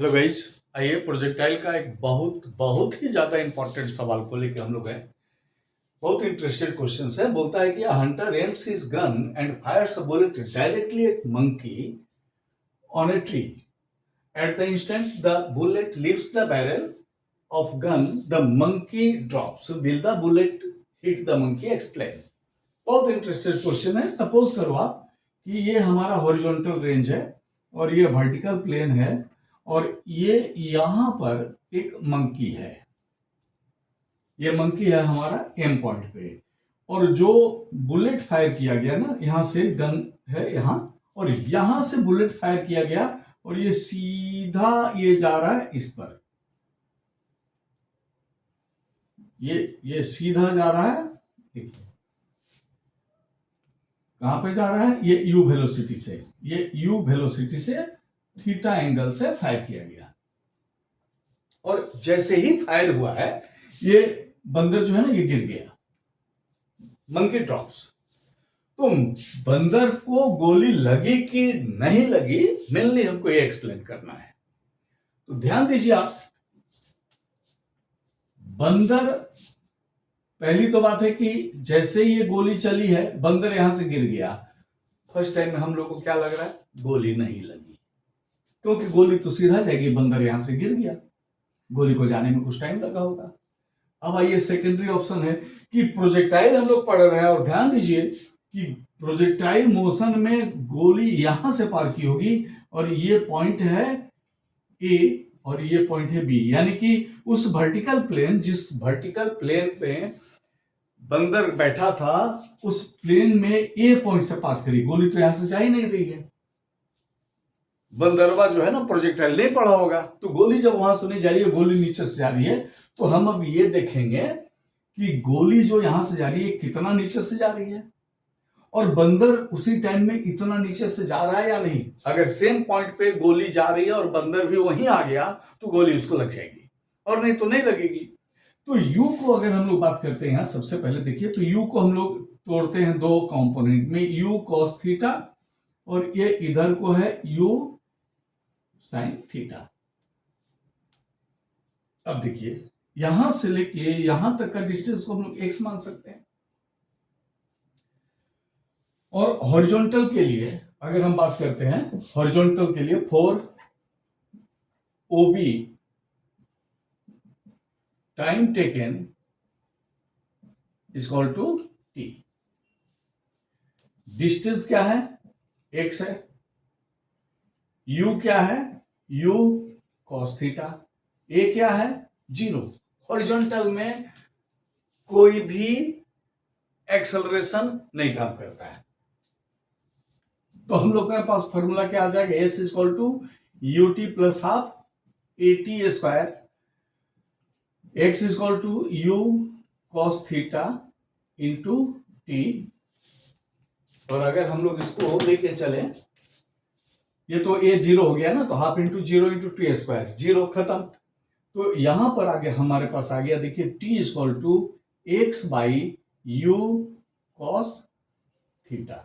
Hello guys, आइए projectile का एक बहुत बहुत ही ज्यादा इंपॉर्टेंट सवाल को लेके हम लोग हैं। बहुत इंटरेस्टेड क्वेश्चन है। बोलता है कि Hunter AIIMS his gun and Fyers a bullet directly at monkey on a tree. At the instant the bullet leaves the barrel of gun, the monkey drops. Will the bullet hit the monkey? Explain. बहुत interested question है। Suppose करो आप कि ये हमारा horizontal range है और ये वर्टिकल प्लेन है और ये यहां पर एक मंकी है। ये मंकी है हमारा एम पॉइंट पे, और जो बुलेट फायर किया गया ना, यहां से गन है यहां, और यहां से बुलेट फायर किया गया और ये सीधा ये जा रहा है इस पर। ये सीधा जा रहा है, देखिए कहां पे जा रहा है, ये यू वेलोसिटी से, ये यू वेलोसिटी से थीटा एंगल से फायर किया गया। और जैसे ही फायर हुआ है, ये बंदर जो है ना, ये गिर गया। Monkey drops. तो बंदर को गोली लगी कि नहीं लगी, मेनली हमको ये एक्सप्लेन करना है। तो ध्यान दीजिए आप, बंदर, पहली तो बात है कि जैसे ही ये गोली चली है, बंदर यहां से गिर गया। फर्स्ट टाइम में हम लोग को क्या लग रहा है, गोली नहीं लगी, क्योंकि गोली तो सीधा जाएगी, बंदर यहां से गिर गया, गोली को जाने में कुछ टाइम लगा होगा। अब आइए सेकेंडरी ऑप्शन है कि प्रोजेक्टाइल हम लोग पढ़ रहे हैं, और ध्यान दीजिए कि प्रोजेक्टाइल मोशन में गोली यहां से पार की होगी, और ये पॉइंट है ए और ये पॉइंट है बी, यानी कि उस वर्टिकल प्लेन, जिस वर्टिकल प्लेन पे बंदर बैठा था, उस प्लेन में ए पॉइंट से पास करी गोली, तो यहां से जा ही नहीं रही है। बंदरवा जो है ना, प्रोजेक्टाइल नहीं पड़ा होगा, तो गोली जब वहां से नहीं जा रही है, गोली नीचे से जा रही है, तो हम अब ये देखेंगे कि गोली जो यहां से जा रही है कितना नीचे से जा रही है, और बंदर उसी टाइम में इतना नीचे से जा रहा है या नहीं। अगर सेम पॉइंट पे गोली जा रही है और बंदर भी वहीं आ गया, तो गोली उसको लग जाएगी, और नहीं तो नहीं लगेगी। तो यू को अगर हम लोग बात करते हैं, सबसे पहले देखिए, तो यू को हम लोग तोड़ते हैं दो कंपोनेंट में, यू कॉस थीटा, और ये इधर को है यू साइन थीटा। अब देखिए, यहां से लेके यहां तक का डिस्टेंस को हम लोग एक्स मान सकते हैं। और हॉरिजॉन्टल के लिए अगर हम बात करते हैं, हॉरिजॉन्टल के लिए 4 OB time taken is equal to T. Distance क्या है, एक्स है, यू क्या है, यू कॉस थीटा, ए क्या है, 0। हॉरिजॉन्टल में कोई भी एक्सेलरेशन नहीं काम करता है, तो हम लोग के पास फॉर्मूला क्या आ जाएगा, S is equal to U T plus half A T square, X is equal to U cos theta into T. और अगर हम लोग इसको लेके चले, ये तो ए 0 हो गया ना, तो half into 0 into t square, 0 खत्म। तो यहां पर आगे हमारे पास आ गया, देखिए T is equal to X by you cos theta.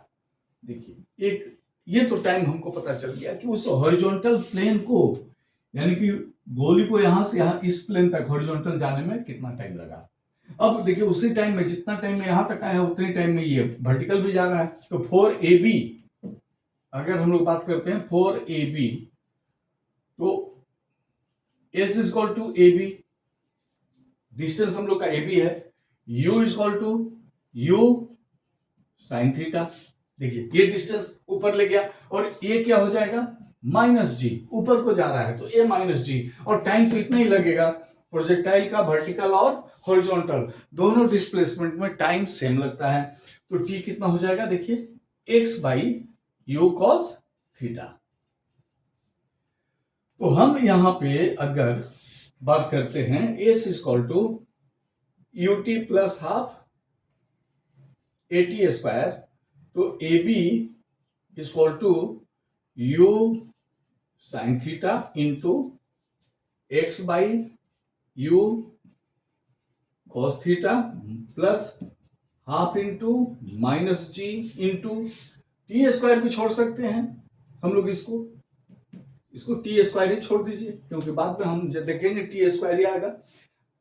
देखिए एक, ये तो टाइम हमको पता चल गया कि उस हॉरिजॉन्टल प्लेन को, यानी कि गोली को यहां से यहां इस प्लेन तक हॉरिजॉन्टल जाने में कितना टाइम लगा। अब देखिए उसी टाइम में, जितना टाइम में यहां तक आया उतने टाइम में ये वर्टिकल भी जा रहा है। तो 4AB, अगर हम लोग बात करते हैं 4AB, तो S is equal to AB, distance हम लोग का AB है, U is equal to U sine theta. देखिए ये डिस्टेंस ऊपर ले गया, और ए क्या हो जाएगा, माइनस जी, ऊपर को जा रहा है तो ए माइनस जी, और टाइम तो इतना ही लगेगा। प्रोजेक्टाइल का वर्टिकल और हॉरिजॉन्टल दोनों डिस्प्लेसमेंट में टाइम सेम लगता है। तो टी कितना हो जाएगा, देखिए x by you cos theta. तो हम यहां पे अगर बात करते हैं, s is equal to U T plus half A T square, तो a b equal to u sine theta into x by you cos theta plus half into minus g into t square भी छोड़ सकते हैं हम लोग, इसको इसको T square ही छोड़ दीजिए, क्योंकि बाद में हम जब देखेंगे टी स्क्वायर ही आएगा।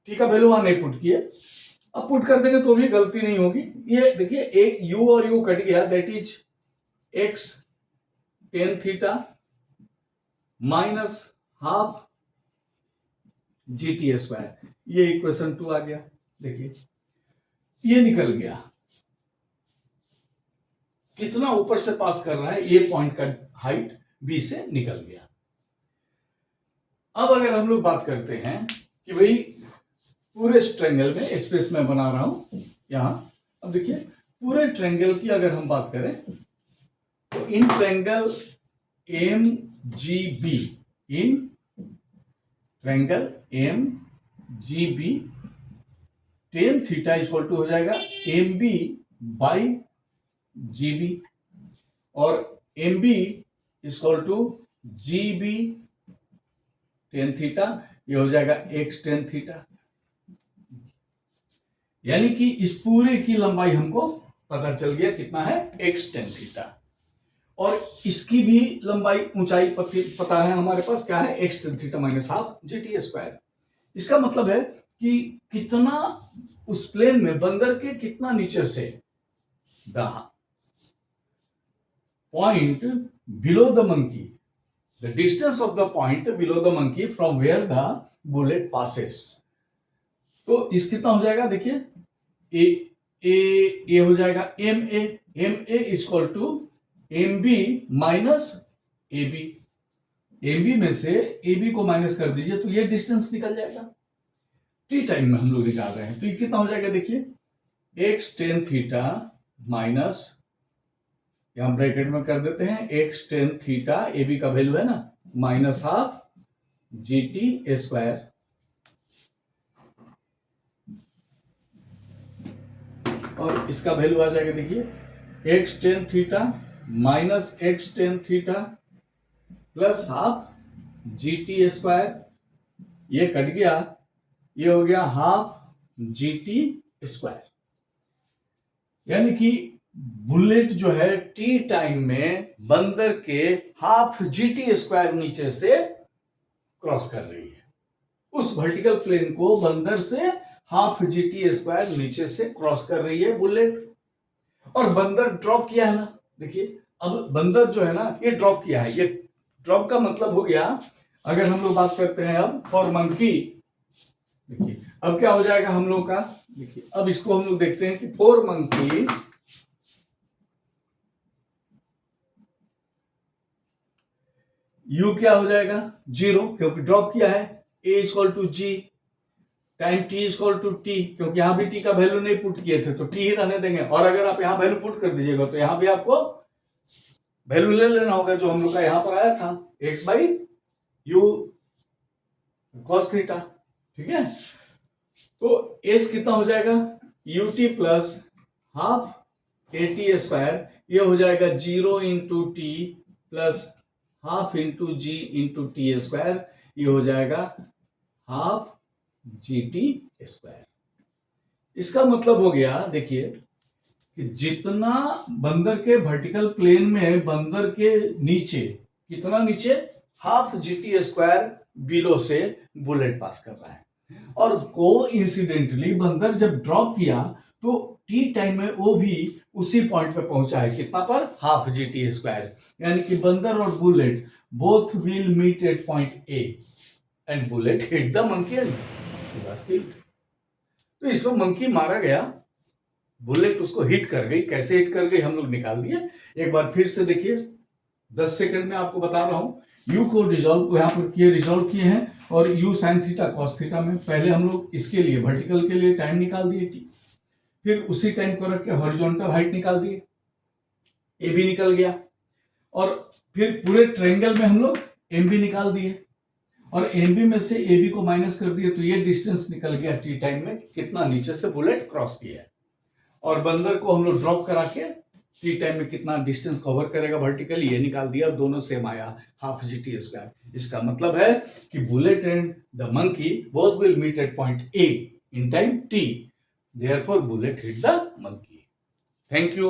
टी का वैल्यू वहां नहीं पुट किए, अब पुट कर देंगे तो भी गलती नहीं होगी। ये देखिए एक यू और यू कट गया, that is x tan theta minus half G T square, ये इक्वेशन 2 आ गया। देखिए ये निकल गया, कितना ऊपर से पास कर रहा है, ये पॉइंट का हाइट बी से निकल गया। अब अगर हम लोग बात करते हैं कि भाई पूरे ट्रायंगल में स्पेस में बना रहा हूं यहां, अब देखिए पूरे ट्रायंगल की अगर हम बात करें तो in triangle M G B, in triangle M G B tan theta equal to हो जाएगा M B by G B, और M B equal to G B tan theta, ये हो जाएगा एक्स टेन थीटा। यानी कि इस पूरे की लंबाई हमको पता चल गया कितना है, एक्स टेन थीटा। और इसकी भी लंबाई ऊंचाई पता है हमारे पास, क्या है, x tan theta minus half G T square. इसका मतलब है कि कितना उस प्लेन में बंदर के कितना नीचे से the point below the monkey, the distance of the point below the monkey from where the bullet passes. तो इस कितना हो जाएगा, देखिए ए हो जाएगा M A equal to M B minus A B. M B में से ए बी को माइनस कर दीजिए तो ये डिस्टेंस निकल जाएगा। टी टाइम में हम लोग निकाल रहे हैं, तो ये कितना हो जाएगा, देखिए एक्स टेन थीटा माइनस, यहां ब्रैकेट में कर देते हैं X tan theta, A B का वैल्यू है ना, minus half G T square, और इसका वैल्यू आ जाएगा, देखिए X tan theta minus X tan theta plus half G T square, ये कट गया, ये हो गया हाफ जी टी स्क्वायर। यानी कि बुलेट जो है टी टाइम में बंदर के हाफ जी टी स्क्वायर नीचे से क्रॉस कर रही है। उस वर्टिकल प्लेन को बंदर से हाफ जी टी स्क्वायर नीचे से क्रॉस कर रही है बुलेट, और बंदर ड्रॉप किया है ना। देखिए अब बंदर जो है ना, ये ड्रॉप किया है, ये ड्रॉप का मतलब हो गया, अगर हम लोग बात करते हैं अब फॉर मंकी, देखिए अब क्या हो जाएगा हम लोग का, देखिए अब इसको हम लोग देखते हैं कि फॉर मंकी यू क्या हो जाएगा, 0, क्योंकि ड्रॉप किया है, a equal to g time t equal to t, क्योंकि यहां भी टी का वैल्यू नहीं पुट किए थे तो टी ही रहने देंगे, और अगर आप यहां वैल्यू पुट कर दीजिएगा तो यहां भी आपको वैल्यू ले लेना होगा जो हम लोग का यहां पर आया था, x by you cos theta. ठीक है, तो एस कितना हो जाएगा, u T plus half A T square, ये हो जाएगा 0 into t plus half into g into t square, ये हो जाएगा हाफ जी टी स्क्वायर। इसका मतलब हो गया, देखिए कि जितना बंदर के वर्टिकल प्लेन में बंदर के नीचे, कितना नीचे, half G T square below से बुलेट पास कर रहा है, और कोइंसिडेंटली बंदर जब ड्रॉप किया तो टी टाइम में वो भी उसी पॉइंट पे पहुंचा है, कितना पर, हाफ जी टी स्क्वायर। यानी कि बंदर और bullet both will meet at point A and bullet hit the monkey and was killed. तो इसमें मंकी मारा गया, बुलेट उसको हिट कर गई, कैसे हिट कर गई हम लोग निकाल दिए। एक बार फिर से देखिए, 10 सेकंड में आपको बता रहा हूं। यू को यहां पर रिजॉल्व किए हैं, और you sine theta cos theta में पहले हम लोग इसके लिए वर्टिकल के लिए टाइम निकाल दिए टी, फिर उसी टाइम को रख के हॉरिजॉन्टल हाइट निकाल दिए, ए बी निकल गया, और फिर पूरे ट्रायंगल में हम लोग एम बी निकाल दिए, और एम बी में से ए बी को माइनस कर दिए, तो ये डिस्टेंस निकल गया टी टाइम में कितना नीचे से बुलेट क्रॉस किया है, और बंदर को हम लोग ड्रॉप करा के टी टाइम में कितना डिस्टेंस कवर करेगा वर्टिकली, ये निकाल दिया, दोनों सेम आया, हाफ जी टी स्क्वायर। इसका मतलब है कि bullet and the monkey both will meet at point A in time T, therefore bullet hit the monkey. Thank you.